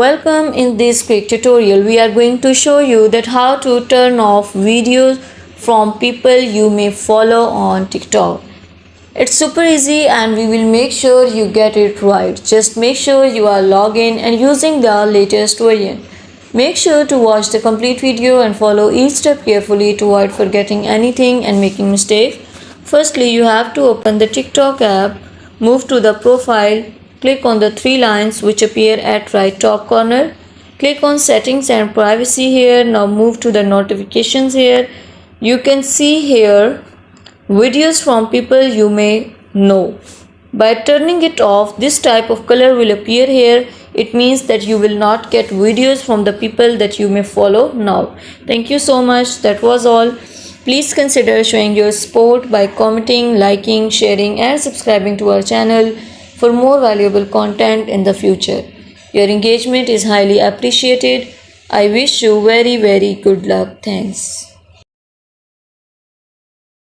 Welcome. In this quick tutorial we are going to show you that how to turn off videos from people you may follow on TikTok. It's super easy and we will make sure you get it right. Just make sure you are logged in and using the latest version. Make sure to watch the complete video and follow each step carefully to avoid forgetting anything and making mistakes. Firstly, you have to open the TikTok app, move to the profile, click on the three lines which appear at right top corner. Click on settings and privacy here. Now move to the notifications here. You can see here videos from people you may know. By turning it off, this type of color will appear here. It means that you will not get videos from the people that you may follow now. Thank you so much. That was all. Please consider showing your support by commenting, liking, sharing and subscribing to our channel for more valuable content in the future. Your engagement is highly appreciated. I wish you very good luck. Thanks.